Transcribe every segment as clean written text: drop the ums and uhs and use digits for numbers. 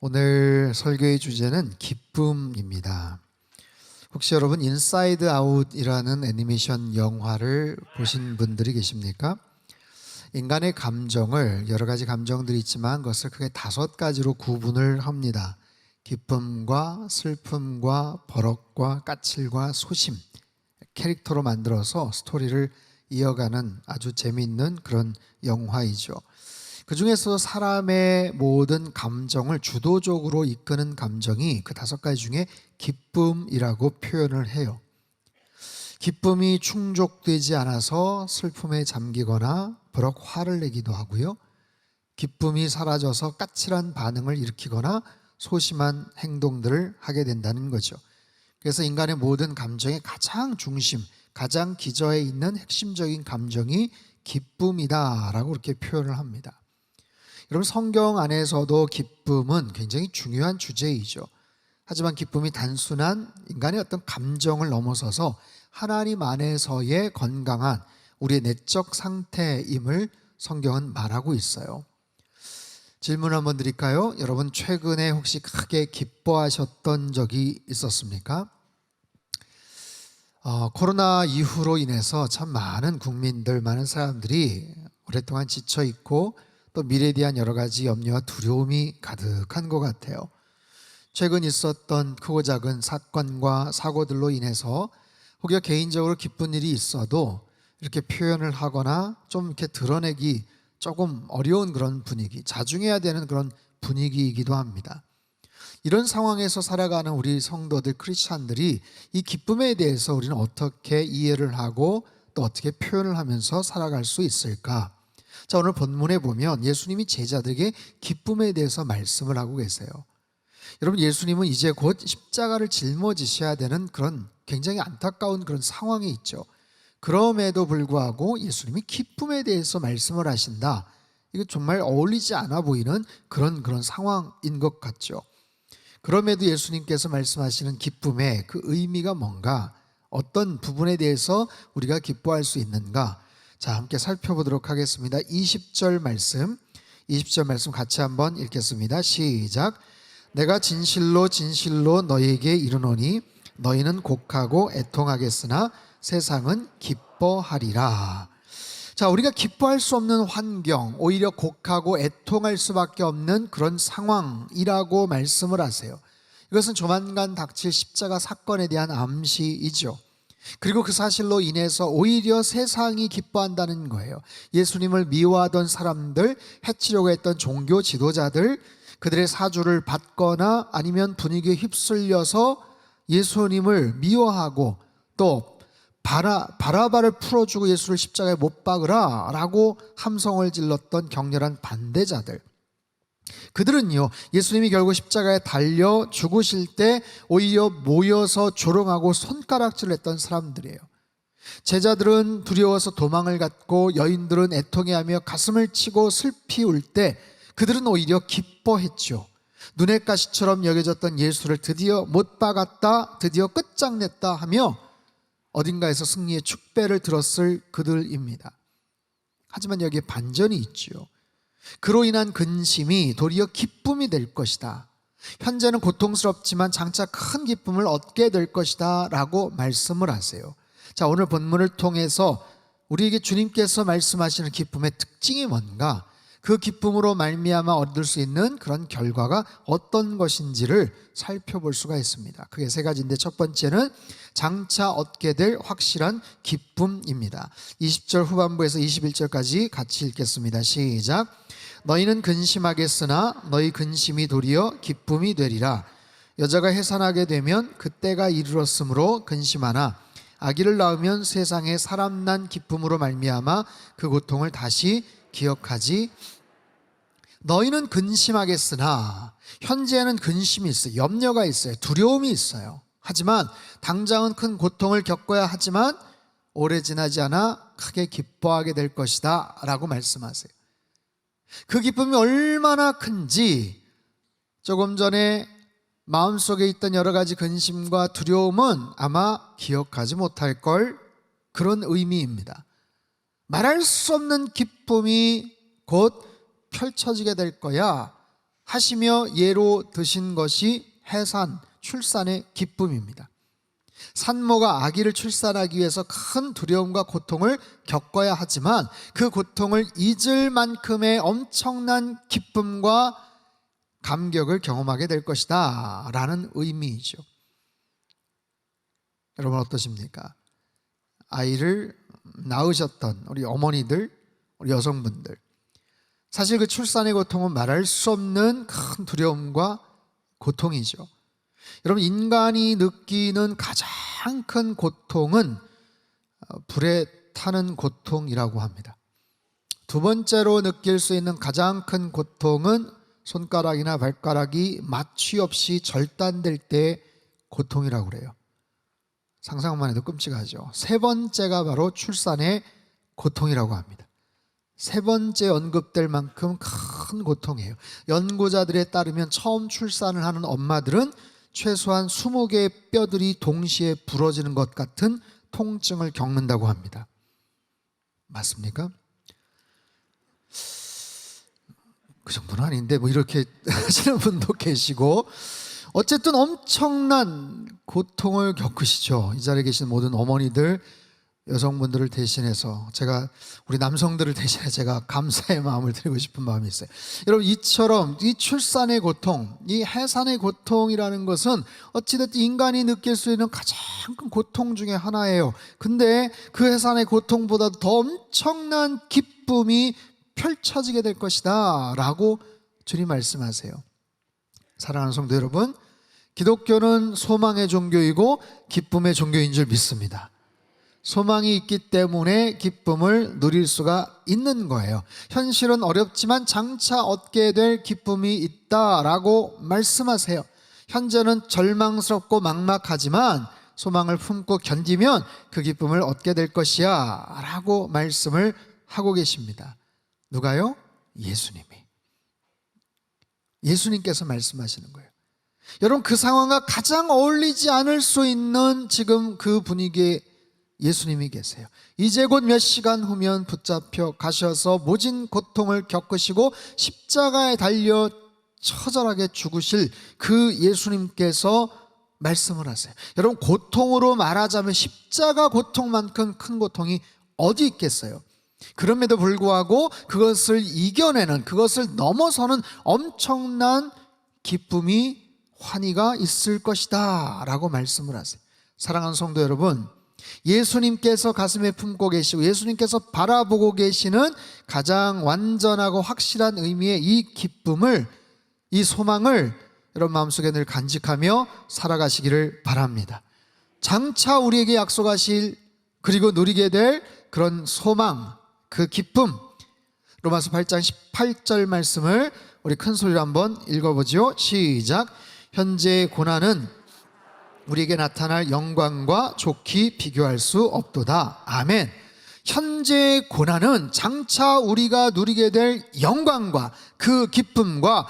오늘 설교의 주제는 기쁨입니다. 혹시 여러분 인사이드 아웃이라는 애니메이션 영화를 보신 분들이 계십니까? 인간의 감정을, 여러 가지 감정들이 있지만 그것을 크게 5가지로 구분을 합니다. 기쁨과 슬픔과 버럭과 까칠과 소심, 캐릭터로 만들어서 스토리를 이어가는 아주 재미있는 그런 영화이죠. 그 중에서 사람의 모든 감정을 주도적으로 이끄는 감정이 그 5가지 중에 기쁨이라고 표현을 해요. 기쁨이 충족되지 않아서 슬픔에 잠기거나 버럭 화를 내기도 하고요. 기쁨이 사라져서 까칠한 반응을 일으키거나 소심한 행동들을 하게 된다는 거죠. 그래서 인간의 모든 감정의 가장 중심, 가장 기저에 있는 핵심적인 감정이 기쁨이다라고 그렇게 표현을 합니다. 여러분, 성경 안에서도 기쁨은 굉장히 중요한 주제이죠. 하지만 기쁨이 단순한 인간의 어떤 감정을 넘어서서 하나님 안에서의 건강한 우리의 내적 상태임을 성경은 말하고 있어요. 질문 한번 드릴까요? 여러분, 최근에 혹시 크게 기뻐하셨던 적이 있었습니까? 코로나 이후로 인해서 참 많은 국민들, 많은 사람들이 오랫동안 지쳐있고 또 미래에 대한 여러 가지 염려와 두려움이 가득한 것 같아요. 최근 있었던 크고 작은 사건과 사고들로 인해서 혹여 개인적으로 기쁜 일이 있어도 이렇게 표현을 하거나 좀 이렇게 드러내기 조금 어려운 그런 분위기, 자중해야 되는 그런 분위기이기도 합니다. 이런 상황에서 살아가는 우리 성도들, 크리스찬들이 이 기쁨에 대해서 우리는 어떻게 이해를 하고 또 어떻게 표현을 하면서 살아갈 수 있을까? 자, 오늘 본문에 보면 예수님이 제자들에게 기쁨에 대해서 말씀을 하고 계세요. 여러분, 예수님은 이제 곧 십자가를 짊어지셔야 되는 그런 굉장히 안타까운 그런 상황에 있죠. 그럼에도 불구하고 예수님이 기쁨에 대해서 말씀을 하신다. 이거 정말 어울리지 않아 보이는 그런 상황인 것 같죠. 그럼에도 예수님께서 말씀하시는 기쁨의 그 의미가 뭔가, 어떤 부분에 대해서 우리가 기뻐할 수 있는가? 자, 함께 살펴보도록 하겠습니다. 20절 말씀 같이 한번 읽겠습니다. 시작. 내가 진실로 진실로 너희에게 이르노니 너희는 곡하고 애통하겠으나 세상은 기뻐하리라. 자, 우리가 기뻐할 수 없는 환경, 오히려 곡하고 애통할 수밖에 없는 그런 상황이라고 말씀을 하세요. 이것은 조만간 닥칠 십자가 사건에 대한 암시이죠. 그리고 그 사실로 인해서 오히려 세상이 기뻐한다는 거예요. 예수님을 미워하던 사람들, 해치려고 했던 종교 지도자들, 그들의 사주를 받거나 아니면 분위기에 휩쓸려서 예수님을 미워하고 또 바라바를 풀어주고 예수를 십자가에 못 박으라 라고 함성을 질렀던 격렬한 반대자들, 그들은요, 예수님이 결국 십자가에 달려 죽으실 때 오히려 모여서 조롱하고 손가락질을 했던 사람들이에요. 제자들은 두려워서 도망을 갔고 여인들은 애통해하며 가슴을 치고 슬피 울 때 그들은 오히려 기뻐했죠. 눈의 가시처럼 여겨졌던 예수를 드디어 못 박았다, 드디어 끝장냈다 하며 어딘가에서 승리의 축배를 들었을 그들입니다. 하지만 여기에 반전이 있죠. 그로 인한 근심이 도리어 기쁨이 될 것이다. 현재는 고통스럽지만 장차 큰 기쁨을 얻게 될 것이다 라고 말씀을 하세요. 자, 오늘 본문을 통해서 우리에게 주님께서 말씀하시는 기쁨의 특징이 뭔가, 그 기쁨으로 말미암아 얻을 수 있는 그런 결과가 어떤 것인지를 살펴볼 수가 있습니다. 그게 3가지인데, 첫 번째는 장차 얻게 될 확실한 기쁨입니다. 20절 후반부에서 21절까지 같이 읽겠습니다. 시작. 너희는 근심하겠으나 너희 근심이 도리어 기쁨이 되리라. 여자가 해산하게 되면 그때가 이르렀으므로 근심하나 아기를 낳으면 세상에 사람 난 기쁨으로 말미암아 그 고통을 다시 기억하지. 너희는 근심하겠으나, 현재는 근심이 있어요. 염려가 있어요. 두려움이 있어요. 하지만 당장은 큰 고통을 겪어야 하지만 오래 지나지 않아 크게 기뻐하게 될 것이다 라고 말씀하세요. 그 기쁨이 얼마나 큰지 조금 전에 마음속에 있던 여러 가지 근심과 두려움은 아마 기억하지 못할 걸, 그런 의미입니다. 말할 수 없는 기쁨이 곧 펼쳐지게 될 거야 하시며 예로 드신 것이 해산, 출산의 기쁨입니다. 산모가 아기를 출산하기 위해서 큰 두려움과 고통을 겪어야 하지만 그 고통을 잊을 만큼의 엄청난 기쁨과 감격을 경험하게 될 것이다 라는 의미이죠. 여러분 어떠십니까? 아이를 낳으셨던 우리 어머니들, 우리 여성분들, 사실 그 출산의 고통은 말할 수 없는 큰 두려움과 고통이죠. 여러분, 인간이 느끼는 가장 큰 고통은 불에 타는 고통이라고 합니다. 두 번째로 느낄 수 있는 가장 큰 고통은 손가락이나 발가락이 마취 없이 절단될 때의 고통이라고 그래요. 상상만 해도 끔찍하죠. 세 번째가 바로 출산의 고통이라고 합니다. 세 번째 언급될 만큼 큰 고통이에요. 연구자들에 따르면 처음 출산을 하는 엄마들은 최소한 20개의 뼈들이 동시에 부러지는 것 같은 통증을 겪는다고 합니다. 맞습니까? 그 정도는 아닌데 뭐 이렇게 하시는 분도 계시고, 어쨌든 엄청난 고통을 겪으시죠. 이 자리에 계신 모든 어머니들, 여성분들을 대신해서 우리 남성들을 대신해 제가 감사의 마음을 드리고 싶은 마음이 있어요. 여러분, 이처럼 이 출산의 고통, 이 해산의 고통이라는 것은 어찌됐든 인간이 느낄 수 있는 가장 큰 고통 중에 하나예요. 근데 그 해산의 고통보다도 더 엄청난 기쁨이 펼쳐지게 될 것이다 라고 주님 말씀하세요. 사랑하는 성도 여러분, 기독교는 소망의 종교이고 기쁨의 종교인 줄 믿습니다. 소망이 있기 때문에 기쁨을 누릴 수가 있는 거예요. 현실은 어렵지만 장차 얻게 될 기쁨이 있다라고 말씀하세요. 현재는 절망스럽고 막막하지만 소망을 품고 견디면 그 기쁨을 얻게 될 것이야 라고 말씀을 하고 계십니다. 누가요? 예수님께서 말씀하시는 거예요. 여러분, 그 상황과 가장 어울리지 않을 수 있는 지금 그 분위기에 예수님이 계세요. 이제 곧 몇 시간 후면 붙잡혀 가셔서 모진 고통을 겪으시고 십자가에 달려 처절하게 죽으실 그 예수님께서 말씀을 하세요. 여러분, 고통으로 말하자면 십자가 고통만큼 큰 고통이 어디 있겠어요? 그럼에도 불구하고 그것을 이겨내는, 그것을 넘어서는 엄청난 기쁨이, 환희가 있을 것이다 라고 말씀을 하세요. 사랑하는 성도 여러분, 예수님께서 가슴에 품고 계시고 예수님께서 바라보고 계시는 가장 완전하고 확실한 의미의 이 기쁨을, 이 소망을 여러분 마음속에 늘 간직하며 살아가시기를 바랍니다. 장차 우리에게 약속하실, 그리고 누리게 될 그런 소망, 그 기쁨, 로마서 8장 18절 말씀을 우리 큰 소리로 한번 읽어보죠. 시작. 현재의 고난은 우리에게 나타날 영광과 좋게 비교할 수 없도다. 아멘. 현재의 고난은 장차 우리가 누리게 될 영광과 그 기쁨과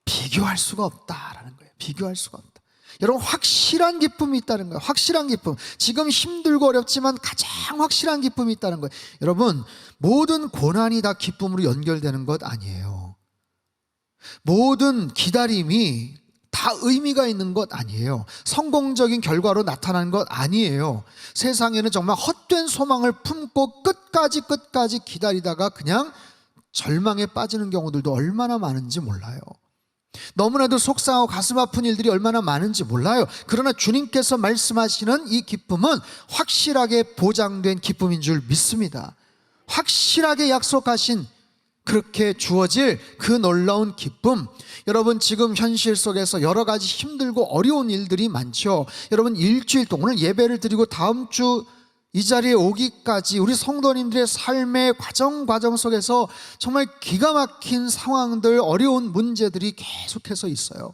비교할 수가 없다라는 거예요. 비교할 수가 없다. 여러분, 확실한 기쁨이 있다는 거예요. 확실한 기쁨. 지금 힘들고 어렵지만 가장 확실한 기쁨이 있다는 거예요. 여러분, 모든 고난이 다 기쁨으로 연결되는 것 아니에요. 모든 기다림이 다 의미가 있는 것 아니에요. 성공적인 결과로 나타나는 것 아니에요. 세상에는 정말 헛된 소망을 품고 끝까지 기다리다가 그냥 절망에 빠지는 경우들도 얼마나 많은지 몰라요. 너무나도 속상하고 가슴 아픈 일들이 얼마나 많은지 몰라요. 그러나 주님께서 말씀하시는 이 기쁨은 확실하게 보장된 기쁨인 줄 믿습니다. 확실하게 약속하신, 그렇게 주어질 그 놀라운 기쁨. 여러분, 지금 현실 속에서 여러 가지 힘들고 어려운 일들이 많죠. 여러분, 일주일 동안 오늘 예배를 드리고 다음 주 이 자리에 오기까지 우리 성도님들의 삶의 과정 속에서 정말 기가 막힌 상황들, 어려운 문제들이 계속해서 있어요.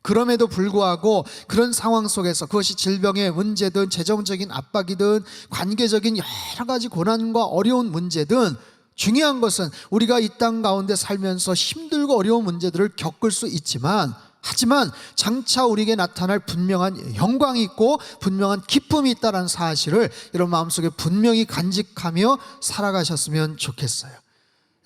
그럼에도 불구하고 그런 상황 속에서, 그것이 질병의 문제든 재정적인 압박이든 관계적인 여러 가지 고난과 어려운 문제든, 중요한 것은 우리가 이 땅 가운데 살면서 힘들고 어려운 문제들을 겪을 수 있지만, 하지만 장차 우리에게 나타날 분명한 영광이 있고 분명한 기쁨이 있다는 사실을 여러분 마음속에 분명히 간직하며 살아가셨으면 좋겠어요.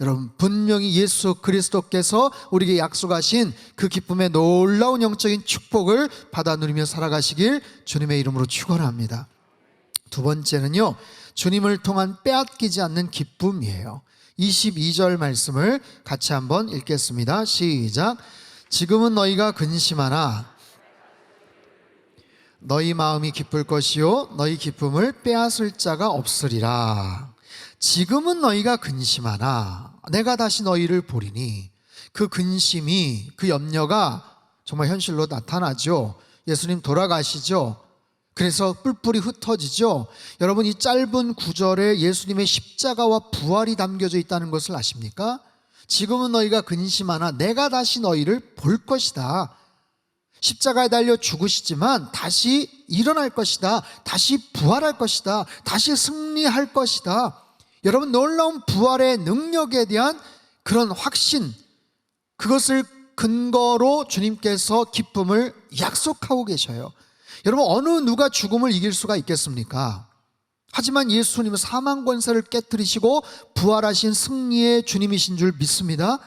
여러분, 분명히 예수 그리스도께서 우리에게 약속하신 그 기쁨의 놀라운 영적인 축복을 받아 누리며 살아가시길 주님의 이름으로 축원합니다. 두 번째는요, 주님을 통한 빼앗기지 않는 기쁨이에요. 22절 말씀을 같이 한번 읽겠습니다. 시작. 지금은 너희가 근심하나 너희 마음이 기쁠 것이요 너희 기쁨을 빼앗을 자가 없으리라. 지금은 너희가 근심하나 내가 다시 너희를 보리니. 그 근심이, 그 염려가 정말 현실로 나타나죠. 예수님 돌아가시죠. 그래서 뿔뿔이 흩어지죠. 여러분, 이 짧은 구절에 예수님의 십자가와 부활이 담겨져 있다는 것을 아십니까? 지금은 너희가 근심하나 내가 다시 너희를 볼 것이다. 십자가에 달려 죽으시지만 다시 일어날 것이다. 다시 부활할 것이다. 다시 승리할 것이다. 여러분, 놀라운 부활의 능력에 대한 그런 확신, 그것을 근거로 주님께서 기쁨을 약속하고 계셔요. 여러분, 어느 누가 죽음을 이길 수가 있겠습니까? 하지만 예수님은 사망 권세를 깨뜨리시고 부활하신 승리의 주님이신 줄 믿습니다.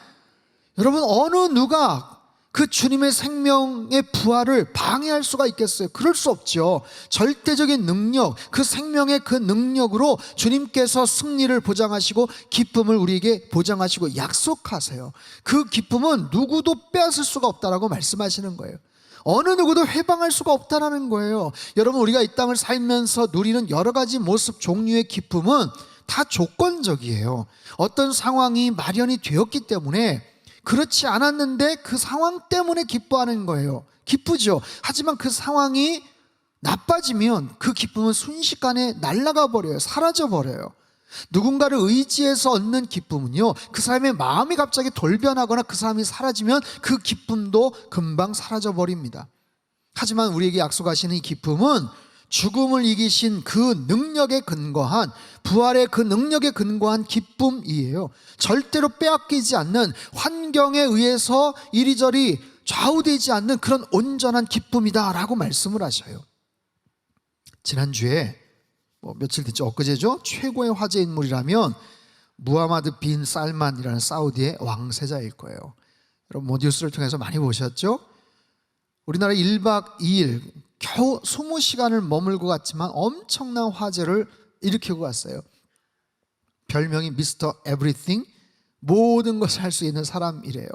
여러분, 어느 누가 그 주님의 생명의 부활을 방해할 수가 있겠어요? 그럴 수 없죠. 절대적인 능력, 그 생명의 그 능력으로 주님께서 승리를 보장하시고 기쁨을 우리에게 보장하시고 약속하세요. 그 기쁨은 누구도 빼앗을 수가 없다라고 말씀하시는 거예요. 어느 누구도 해방할 수가 없다라는 거예요. 여러분, 우리가 이 땅을 살면서 누리는 여러 가지 모습, 종류의 기쁨은 다 조건적이에요. 어떤 상황이 마련이 되었기 때문에, 그렇지 않았는데 그 상황 때문에 기뻐하는 거예요. 기쁘죠. 하지만 그 상황이 나빠지면 그 기쁨은 순식간에 날아가 버려요. 사라져 버려요. 누군가를 의지해서 얻는 기쁨은요, 그 사람의 마음이 갑자기 돌변하거나 그 사람이 사라지면 그 기쁨도 금방 사라져 버립니다. 하지만 우리에게 약속하시는 이 기쁨은 죽음을 이기신 그 능력에 근거한, 부활의 그 능력에 근거한 기쁨이에요. 절대로 빼앗기지 않는, 환경에 의해서 이리저리 좌우되지 않는 그런 온전한 기쁨이다 라고 말씀을 하셔요. 지난주에 며칠 됐죠? 엊그제죠? 최고의 화제 인물이라면 무하마드 빈 살만이라는 사우디의 왕세자일 거예요. 여러분, 뉴스를 통해서 많이 보셨죠? 우리나라 1박 2일 겨우 20시간을 머물고 갔지만 엄청난 화제를 일으키고 갔어요. 별명이 미스터 에브리띵, 모든 것을 할 수 있는 사람이래요.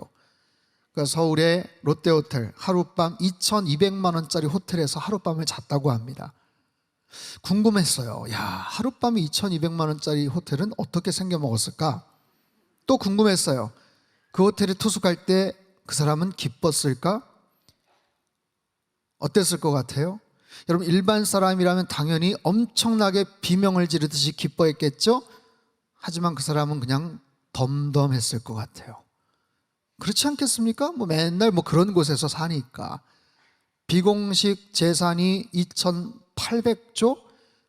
그러니까 서울의 롯데호텔 하룻밤 2,200만 원짜리 호텔에서 하룻밤을 잤다고 합니다. 궁금했어요. 야, 하룻밤에 2,200만 원짜리 호텔은 어떻게 생겨 먹었을까? 또 궁금했어요. 그 호텔에 투숙할 때 그 사람은 기뻤을까? 어땠을 것 같아요? 여러분, 일반 사람이라면 당연히 엄청나게 비명을 지르듯이 기뻐했겠죠? 하지만 그 사람은 그냥 덤덤했을 것 같아요. 그렇지 않겠습니까? 맨날 그런 곳에서 사니까. 비공식 재산이 2,800조,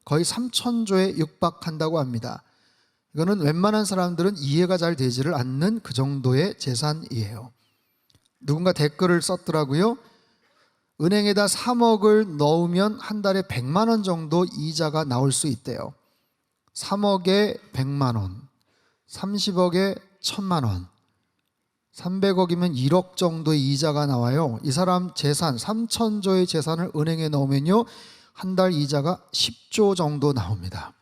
거의 3,000조에 육박한다고 합니다. 이거는 웬만한 사람들은 이해가 잘 되지를 않는 그 정도의 재산이에요. 누군가 댓글을 썼더라고요. 은행에다 3억을 넣으면 한 달에 100만 원 정도 이자가 나올 수 있대요. 3억에 100만 원, 30억에 1000만 원, 300억이면 1억 정도의 이자가 나와요. 이 사람 재산, 3,000조의 재산을 은행에 넣으면요, 한 달 이자가 10조 정도 나옵니다.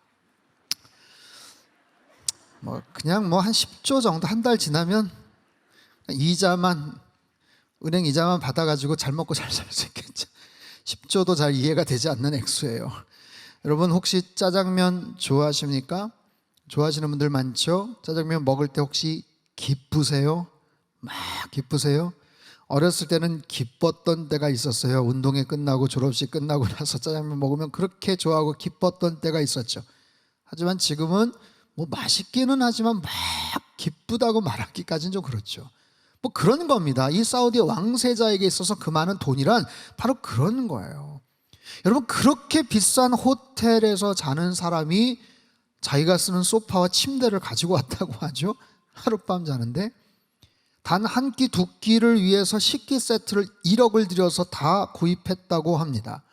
그냥 한 10조 정도 한 달 지나면 은행 이자만 받아가지고 잘 먹고 잘 살 수 있겠죠. 10조도 잘 이해가 되지 않는 액수예요. 여러분, 혹시 짜장면 좋아하십니까? 좋아하시는 분들 많죠? 짜장면 먹을 때 혹시 기쁘세요? 막 기쁘세요? 어렸을 때는 기뻤던 때가 있었어요. 운동회 끝나고 졸업식 끝나고 나서 짜장면 먹으면 그렇게 좋아하고 기뻤던 때가 있었죠. 하지만 지금은 맛있기는 하지만 막 기쁘다고 말하기까지는 좀 그렇죠. 그런 겁니다. 이 사우디 왕세자에게 있어서 그 많은 돈이란 바로 그런 거예요. 여러분, 그렇게 비싼 호텔에서 자는 사람이 자기가 쓰는 소파와 침대를 가지고 왔다고 하죠. 하룻밤 자는데 단 한 끼, 두 끼를 위해서 식기 세트를 1억을 들여서 다 구입했다고 합니다.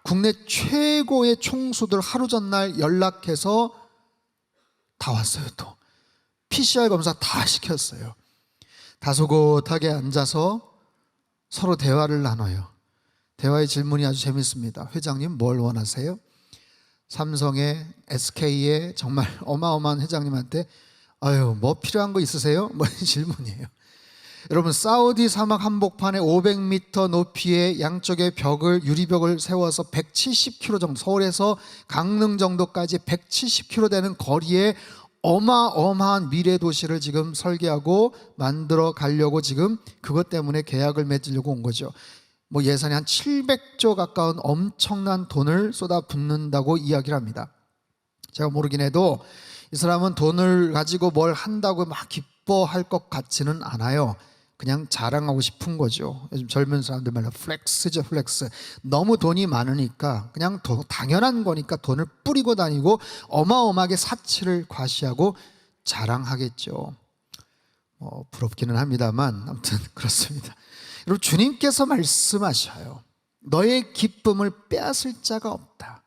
국내 최고의 총수들 하루 전날 연락해서 다 왔어요. PCR 검사 다 시켰어요. 다소곳하게 앉아서 서로 대화를 나눠요. 대화의 질문이 아주 재밌습니다. 회장님 뭘 원하세요? 삼성의 SK의 정말 어마어마한 회장님한테 아유 뭐 필요한 거 있으세요? 뭐 이런 질문이에요. 여러분 사우디 사막 한복판에 500m 높이의 양쪽의 벽을 유리벽을 세워서 170km 정도, 서울에서 강릉 정도까지 170km 되는 거리에 어마어마한 미래 도시를 지금 설계하고 만들어 가려고 지금 그것 때문에 계약을 맺으려고 온 거죠. 뭐 예산이 한 700조 가까운 엄청난 돈을 쏟아붓는다고 이야기를 합니다. 제가 모르긴 해도 이 사람은 돈을 가지고 뭘 한다고 막 기뻐할 것 같지는 않아요. 그냥 자랑하고 싶은 거죠. 요즘 젊은 사람들 말로 플렉스죠, 플렉스. 너무 돈이 많으니까 그냥 당연한 거니까 돈을 뿌리고 다니고 어마어마하게 사치를 과시하고 자랑하겠죠. 부럽기는 합니다만 아무튼 그렇습니다. 여러분 주님께서 말씀하셔요. 너의 기쁨을 빼앗을 자가 없다.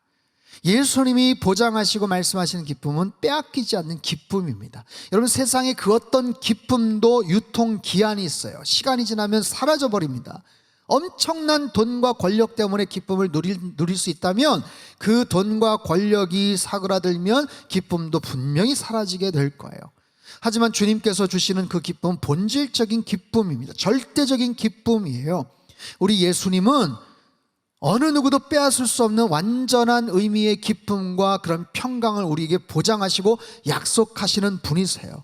예수님이 보장하시고 말씀하시는 기쁨은 빼앗기지 않는 기쁨입니다. 여러분 세상에 그 어떤 기쁨도 유통기한이 있어요. 시간이 지나면 사라져 버립니다. 엄청난 돈과 권력 때문에 기쁨을 누릴 수 있다면 그 돈과 권력이 사그라들면 기쁨도 분명히 사라지게 될 거예요. 하지만 주님께서 주시는 그 기쁨은 본질적인 기쁨입니다. 절대적인 기쁨이에요. 우리 예수님은 어느 누구도 빼앗을 수 없는 완전한 의미의 기쁨과 그런 평강을 우리에게 보장하시고 약속하시는 분이세요.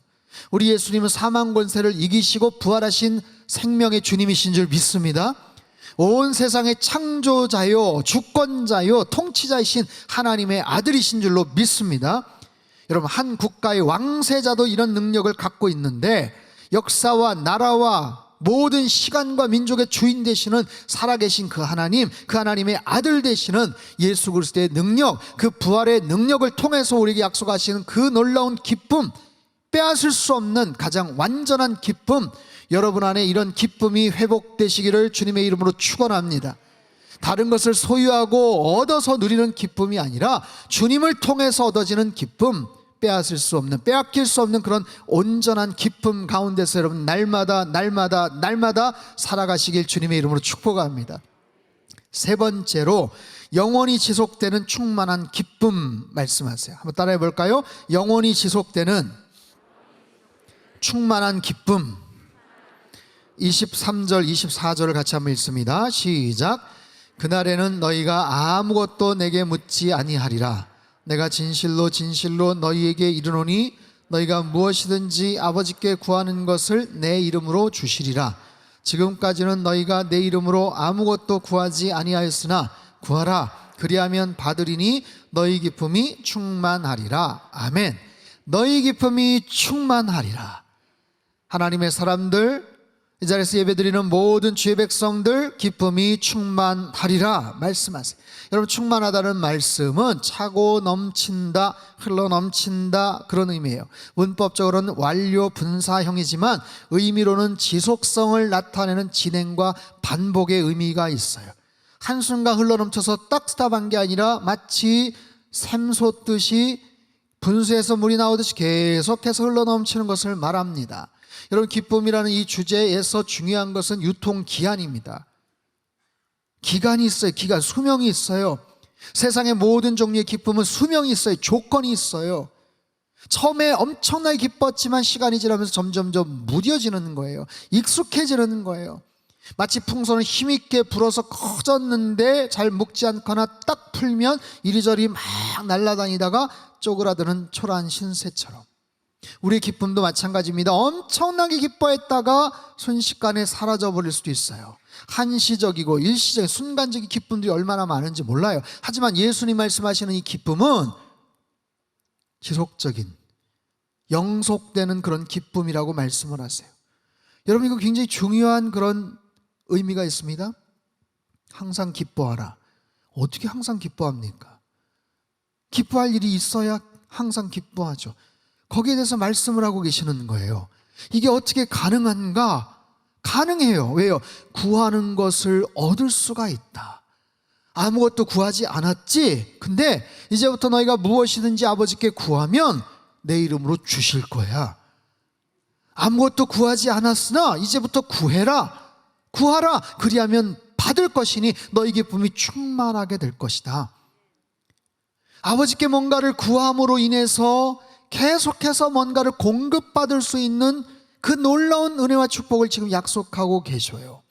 우리 예수님은 사망 권세를 이기시고 부활하신 생명의 주님이신 줄 믿습니다. 온 세상의 창조자요, 주권자요, 통치자이신 하나님의 아들이신 줄로 믿습니다. 여러분 한 국가의 왕세자도 이런 능력을 갖고 있는데 역사와 나라와 모든 시간과 민족의 주인 되시는 살아계신 그 하나님, 그 하나님의 아들 되시는 예수 그리스도의 능력, 그 부활의 능력을 통해서 우리에게 약속하시는 그 놀라운 기쁨, 빼앗을 수 없는 가장 완전한 기쁨, 여러분 안에 이런 기쁨이 회복되시기를 주님의 이름으로 축원합니다. 다른 것을 소유하고 얻어서 누리는 기쁨이 아니라 주님을 통해서 얻어지는 기쁨, 빼앗을 수 없는, 빼앗길 수 없는 그런 온전한 기쁨 가운데서 여러분 날마다 살아가시길 주님의 이름으로 축복합니다. 세 번째로 영원히 지속되는 충만한 기쁨 말씀하세요. 한번 따라해 볼까요? 영원히 지속되는 충만한 기쁨. 23절 24절을 같이 한번 읽습니다. 시작. 그날에는 너희가 아무것도 내게 묻지 아니하리라. 내가 진실로 진실로 너희에게 이르노니 너희가 무엇이든지 아버지께 구하는 것을 내 이름으로 주시리라. 지금까지는 너희가 내 이름으로 아무것도 구하지 아니하였으나 구하라. 그리하면 받으리니 너희 기쁨이 충만하리라. 아멘. 너희 기쁨이 충만하리라. 하나님의 사람들, 이 자리에서 예배드리는 모든 주의 백성들 기쁨이 충만하리라 말씀하세요. 여러분 충만하다는 말씀은 차고 넘친다, 흘러 넘친다 그런 의미예요. 문법적으로는 완료 분사형이지만 의미로는 지속성을 나타내는 진행과 반복의 의미가 있어요. 한순간 흘러 넘쳐서 딱스탑한 게 아니라 마치 샘솟듯이 분수에서 물이 나오듯이 계속해서 흘러 넘치는 것을 말합니다. 여러분 기쁨이라는 이 주제에서 중요한 것은 유통기한입니다. 기간이 있어요. 기간, 수명이 있어요. 세상의 모든 종류의 기쁨은 수명이 있어요. 조건이 있어요. 처음에 엄청나게 기뻤지만 시간이 지나면서 점점점 무뎌지는 거예요. 익숙해지는 거예요. 마치 풍선을 힘있게 불어서 커졌는데 잘 묶지 않거나 딱 풀면 이리저리 막 날아다니다가 쪼그라드는 초라한 신새처럼 우리의 기쁨도 마찬가지입니다. 엄청나게 기뻐했다가 순식간에 사라져버릴 수도 있어요. 한시적이고 일시적인 순간적인 기쁨들이 얼마나 많은지 몰라요. 하지만 예수님 말씀하시는 이 기쁨은 지속적인 영속되는 그런 기쁨이라고 말씀을 하세요. 여러분 이거 굉장히 중요한 그런 의미가 있습니다. 항상 기뻐하라. 어떻게 항상 기뻐합니까? 기뻐할 일이 있어야 항상 기뻐하죠. 거기에 대해서 말씀을 하고 계시는 거예요. 이게 어떻게 가능한가? 가능해요. 왜요? 구하는 것을 얻을 수가 있다. 아무것도 구하지 않았지? 근데 이제부터 너희가 무엇이든지 아버지께 구하면 내 이름으로 주실 거야. 아무것도 구하지 않았으나 이제부터 구하라. 그리하면 받을 것이니 너희 기쁨이 충만하게 될 것이다. 아버지께 뭔가를 구함으로 인해서 계속해서 뭔가를 공급받을 수 있는 그 놀라운 은혜와 축복을 지금 약속하고 계셔요.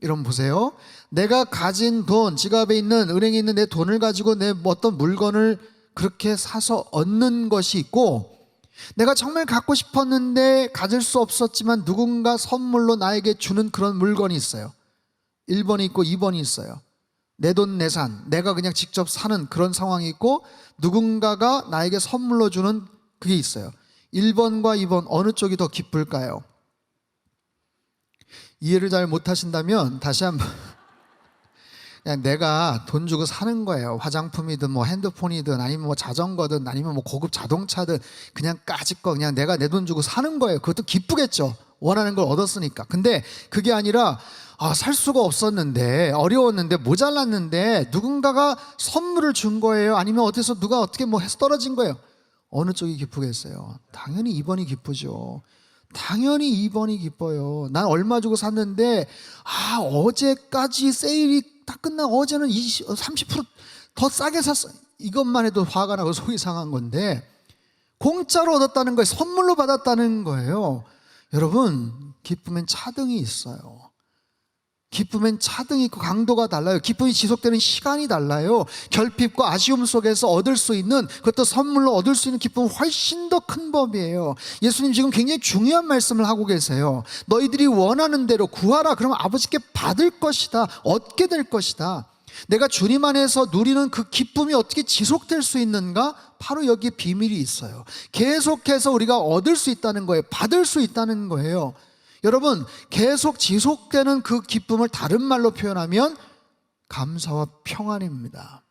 여러분 보세요. 내가 가진 돈, 지갑에 있는, 은행에 있는 내 돈을 가지고 내 어떤 물건을 그렇게 사서 얻는 것이 있고, 내가 정말 갖고 싶었는데 가질 수 없었지만 누군가 선물로 나에게 주는 그런 물건이 있어요. 1번이 있고 2번이 있어요. 내 돈 내산, 내가 그냥 직접 사는 그런 상황이 있고, 누군가가 나에게 선물로 주는 그게 있어요. 1번과 2번 어느 쪽이 더 기쁠까요? 이해를 잘 못하신다면 다시 한번 그냥 내가 돈 주고 사는 거예요. 화장품이든 뭐 핸드폰이든 아니면 뭐 자전거든 아니면 뭐 고급 자동차든 그냥 까짓 거 그냥 내가 내 돈 주고 사는 거예요. 그것도 기쁘겠죠. 원하는 걸 얻었으니까. 근데 그게 아니라 살 수가 없었는데, 어려웠는데, 모자랐는데 누군가가 선물을 준 거예요. 아니면 어디서 누가 어떻게 뭐 해서 떨어진 거예요. 어느 쪽이 기쁘겠어요? 당연히 2번이 기쁘죠. 당연히 2번이 기뻐요. 난 얼마 주고 샀는데 어제까지 세일이 다 끝나고 어제는 30%더 싸게 샀어. 이것만 해도 화가 나고 속이 상한 건데, 공짜로 얻었다는 거예요. 선물로 받았다는 거예요. 여러분, 기쁨엔 차등이 있어요. 기쁨엔 차등이 있고 강도가 달라요. 기쁨이 지속되는 시간이 달라요. 결핍과 아쉬움 속에서 얻을 수 있는, 그것도 선물로 얻을 수 있는 기쁨은 훨씬 더 큰 법이에요. 예수님 지금 굉장히 중요한 말씀을 하고 계세요. 너희들이 원하는 대로 구하라. 그러면 아버지께 받을 것이다. 얻게 될 것이다. 내가 주님 안에서 누리는 그 기쁨이 어떻게 지속될 수 있는가? 바로 여기에 비밀이 있어요. 계속해서 우리가 얻을 수 있다는 거예요. 받을 수 있다는 거예요. 여러분, 계속 지속되는 그 기쁨을 다른 말로 표현하면 감사와 평안입니다.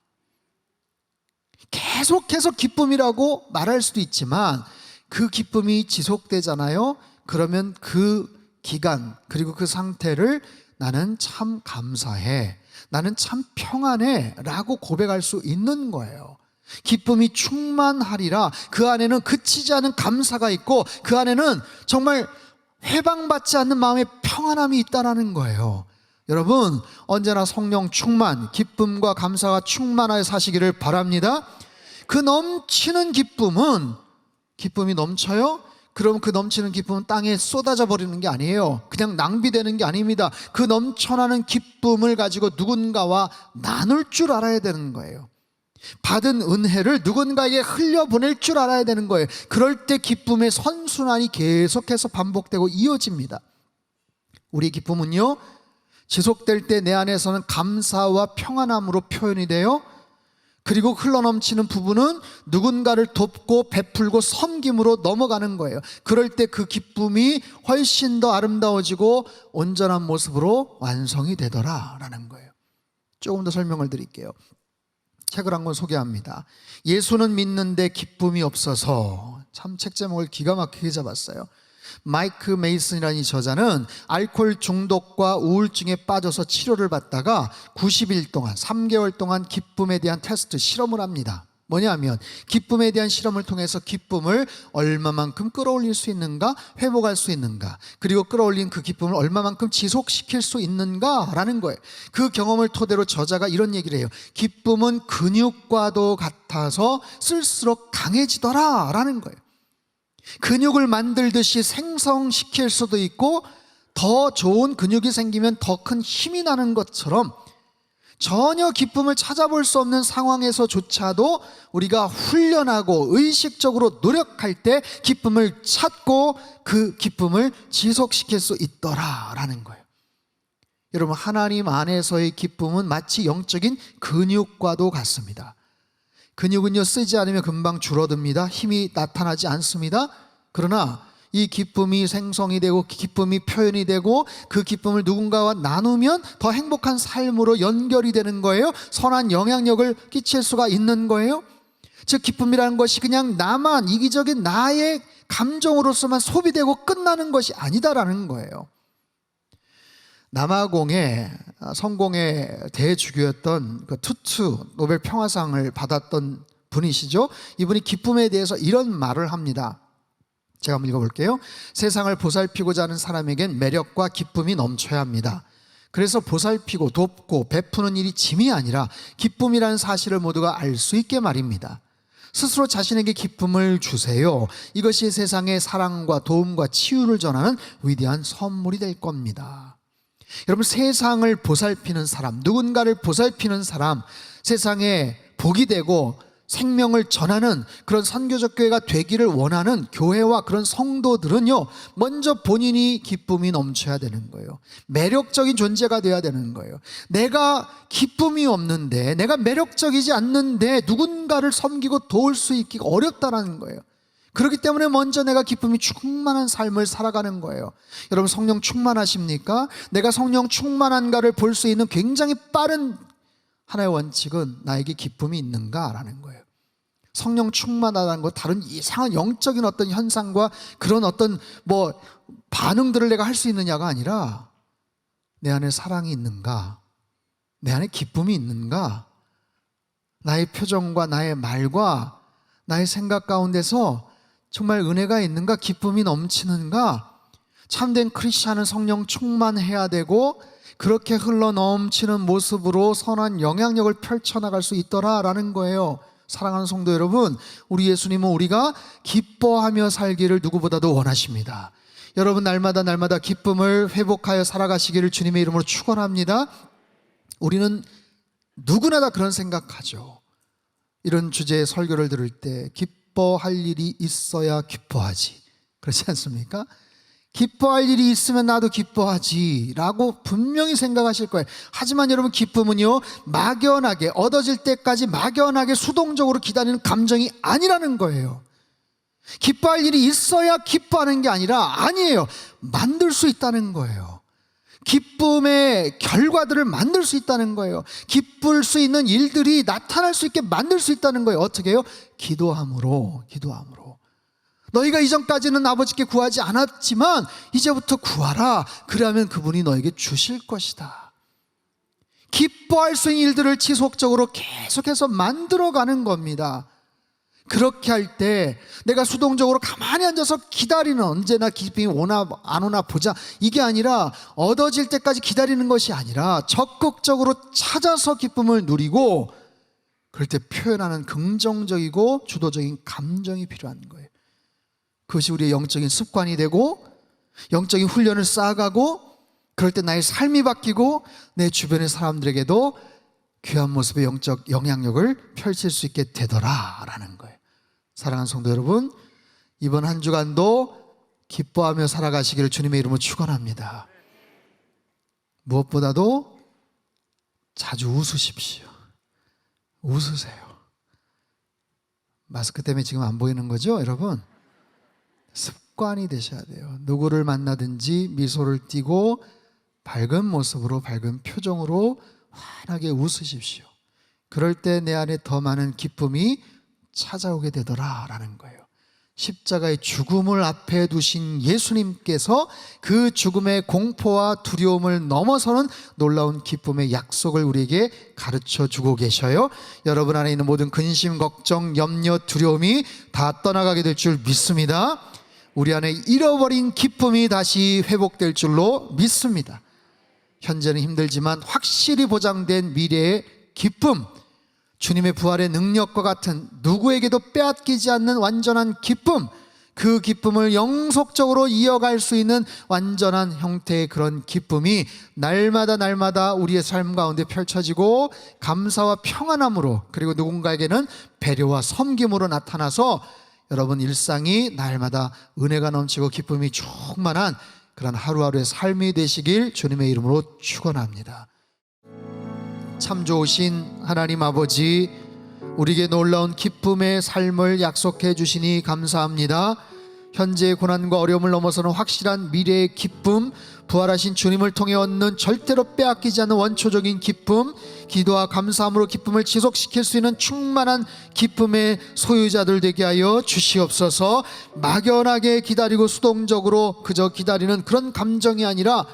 계속해서 기쁨이라고 말할 수도 있지만 그 기쁨이 지속되잖아요. 그러면 그 기간 그리고 그 상태를 나는 참 감사해, 나는 참 평안해 라고 고백할 수 있는 거예요. 기쁨이 충만하리라. 그 안에는 그치지 않은 감사가 있고, 그 안에는 정말 해방받지 않는 마음의 평안함이 있다는 거예요. 여러분, 언제나 성령 충만, 기쁨과 감사가 충만하여 사시기를 바랍니다. 그 넘치는 기쁨이 넘쳐요? 그럼 그 넘치는 기쁨은 땅에 쏟아져 버리는 게 아니에요. 그냥 낭비되는 게 아닙니다. 그 넘쳐나는 기쁨을 가지고 누군가와 나눌 줄 알아야 되는 거예요. 받은 은혜를 누군가에게 흘려보낼 줄 알아야 되는 거예요. 그럴 때 기쁨의 선순환이 계속해서 반복되고 이어집니다. 우리 기쁨은요, 지속될 때 내 안에서는 감사와 평안함으로 표현이 돼요. 그리고 흘러넘치는 부분은 누군가를 돕고 베풀고 섬김으로 넘어가는 거예요. 그럴 때 그 기쁨이 훨씬 더 아름다워지고 온전한 모습으로 완성이 되더라라는 거예요. 조금 더 설명을 드릴게요. 책을 한 권 소개합니다. 예수는 믿는데 기쁨이 없어서. 참 책 제목을 기가 막히게 잡았어요. 마이크 메이슨이라는 이 저자는 알코올 중독과 우울증에 빠져서 치료를 받다가 90일 동안 3개월 동안 기쁨에 대한 테스트 실험을 합니다. 뭐냐면 기쁨에 대한 실험을 통해서 기쁨을 얼마만큼 끌어올릴 수 있는가, 회복할 수 있는가, 그리고 끌어올린 그 기쁨을 얼마만큼 지속시킬 수 있는가라는 거예요. 그 경험을 토대로 저자가 이런 얘기를 해요. 기쁨은 근육과도 같아서 쓸수록 강해지더라라는 거예요. 근육을 만들듯이 생성시킬 수도 있고, 더 좋은 근육이 생기면 더 큰 힘이 나는 것처럼 전혀 기쁨을 찾아볼 수 없는 상황에서조차도 우리가 훈련하고 의식적으로 노력할 때 기쁨을 찾고 그 기쁨을 지속시킬 수 있더라라는 거예요. 여러분, 하나님 안에서의 기쁨은 마치 영적인 근육과도 같습니다. 근육은요, 쓰지 않으면 금방 줄어듭니다. 힘이 나타나지 않습니다. 그러나 이 기쁨이 생성이 되고 기쁨이 표현이 되고 그 기쁨을 누군가와 나누면 더 행복한 삶으로 연결이 되는 거예요. 선한 영향력을 끼칠 수가 있는 거예요. 즉 기쁨이라는 것이 그냥 나만, 이기적인 나의 감정으로서만 소비되고 끝나는 것이 아니다라는 거예요. 남아공의 성공의 대주교였던 그 투트 노벨 평화상을 받았던 분이시죠. 이분이 기쁨에 대해서 이런 말을 합니다. 제가 한번 읽어볼게요. 세상을 보살피고자 하는 사람에겐 매력과 기쁨이 넘쳐야 합니다. 그래서 보살피고 돕고 베푸는 일이 짐이 아니라 기쁨이라는 사실을 모두가 알 수 있게 말입니다. 스스로 자신에게 기쁨을 주세요. 이것이 세상에 사랑과 도움과 치유를 전하는 위대한 선물이 될 겁니다. 여러분, 세상을 보살피는 사람, 누군가를 보살피는 사람, 세상에 복이 되고 생명을 전하는 그런 선교적 교회가 되기를 원하는 교회와 그런 성도들은요, 먼저 본인이 기쁨이 넘쳐야 되는 거예요. 매력적인 존재가 되어야 되는 거예요. 내가 기쁨이 없는데, 내가 매력적이지 않는데 누군가를 섬기고 도울 수 있기가 어렵다는 거예요. 그렇기 때문에 먼저 내가 기쁨이 충만한 삶을 살아가는 거예요. 여러분, 성령 충만하십니까? 내가 성령 충만한가를 볼 수 있는 굉장히 빠른 하나의 원칙은 나에게 기쁨이 있는가라는 거예요. 성령 충만하다는 것, 다른 이상한 영적인 어떤 현상과 그런 어떤 반응들을 내가 할 수 있느냐가 아니라 내 안에 사랑이 있는가, 내 안에 기쁨이 있는가, 나의 표정과 나의 말과 나의 생각 가운데서 정말 은혜가 있는가, 기쁨이 넘치는가. 참된 크리스찬은 성령 충만해야 되고 그렇게 흘러 넘치는 모습으로 선한 영향력을 펼쳐나갈 수 있더라라는 거예요. 사랑하는 성도 여러분, 우리 예수님은 우리가 기뻐하며 살기를 누구보다도 원하십니다. 여러분, 날마다 기쁨을 회복하여 살아가시기를 주님의 이름으로 축원합니다. 우리는 누구나 다 그런 생각하죠. 이런 주제의 설교를 들을 때 기뻐할 일이 있어야 기뻐하지, 그렇지 않습니까? 기뻐할 일이 있으면 나도 기뻐하지 라고 분명히 생각하실 거예요. 하지만 여러분, 기쁨은요, 막연하게 얻어질 때까지 막연하게 수동적으로 기다리는 감정이 아니라는 거예요. 기뻐할 일이 있어야 기뻐하는 게 아니라, 아니에요, 만들 수 있다는 거예요. 기쁨의 결과들을 만들 수 있다는 거예요. 기쁠 수 있는 일들이 나타날 수 있게 만들 수 있다는 거예요. 어떻게 해요? 기도함으로. 너희가 이전까지는 아버지께 구하지 않았지만 이제부터 구하라. 그러면 그분이 너에게 주실 것이다. 기뻐할 수 있는 일들을 지속적으로 계속해서 만들어가는 겁니다. 그렇게 할 때 내가 수동적으로 가만히 앉아서 기다리는, 언제나 기쁨이 오나 안 오나 보자, 이게 아니라 얻어질 때까지 기다리는 것이 아니라 적극적으로 찾아서 기쁨을 누리고, 그럴 때 표현하는 긍정적이고 주도적인 감정이 필요한 거예요. 그것이 우리의 영적인 습관이 되고 영적인 훈련을 쌓아가고, 그럴 때 나의 삶이 바뀌고 내 주변의 사람들에게도 귀한 모습의 영적 영향력을 펼칠 수 있게 되더라라는 거예요. 사랑하는 성도 여러분, 이번 한 주간도 기뻐하며 살아가시기를 주님의 이름으로 축원합니다. 무엇보다도 자주 웃으십시오. 웃으세요. 마스크 때문에 지금 안 보이는 거죠, 여러분? 습관이 되셔야 돼요. 누구를 만나든지 미소를 띠고 밝은 모습으로, 밝은 표정으로 환하게 웃으십시오. 그럴 때 내 안에 더 많은 기쁨이 찾아오게 되더라라는 거예요. 십자가의 죽음을 앞에 두신 예수님께서 그 죽음의 공포와 두려움을 넘어서는 놀라운 기쁨의 약속을 우리에게 가르쳐 주고 계셔요. 여러분 안에 있는 모든 근심, 걱정, 염려, 두려움이 다 떠나가게 될 줄 믿습니다. 우리 안에 잃어버린 기쁨이 다시 회복될 줄로 믿습니다. 현재는 힘들지만 확실히 보장된 미래의 기쁨, 주님의 부활의 능력과 같은 누구에게도 빼앗기지 않는 완전한 기쁨, 그 기쁨을 영속적으로 이어갈 수 있는 완전한 형태의 그런 기쁨이 날마다 우리의 삶 가운데 펼쳐지고 감사와 평안함으로, 그리고 누군가에게는 배려와 섬김으로 나타나서 여러분 일상이 날마다 은혜가 넘치고 기쁨이 충만한 그런 하루하루의 삶이 되시길 주님의 이름으로 축원합니다. 참 좋으신 하나님 아버지, 우리에게 놀라운 기쁨의 삶을 약속해 주시니 감사합니다. 현재의 고난과 어려움을 넘어서는 확실한 미래의 기쁨, 부활하신 주님을 통해 얻는 절대로 빼앗기지 않는 원초적인 기쁨, 기도와 감사함으로 기쁨을 지속시킬 수 있는 충만한 기쁨의 소유자들 되게 하여 주시옵소서. 막연하게 기다리고 수동적으로 그저 기다리는 그런 감정이 아니라,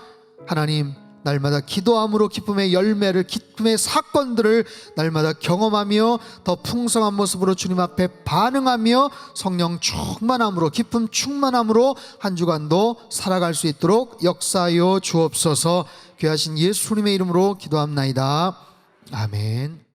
하나님, 날마다 기도함으로 기쁨의 열매를, 기쁨의 사건들을 날마다 경험하며 더 풍성한 모습으로 주님 앞에 반응하며 성령 충만함으로, 기쁨 충만함으로 한 주간도 살아갈 수 있도록 역사하여 주옵소서. 귀하신 예수님의 이름으로 기도합나이다. 아멘.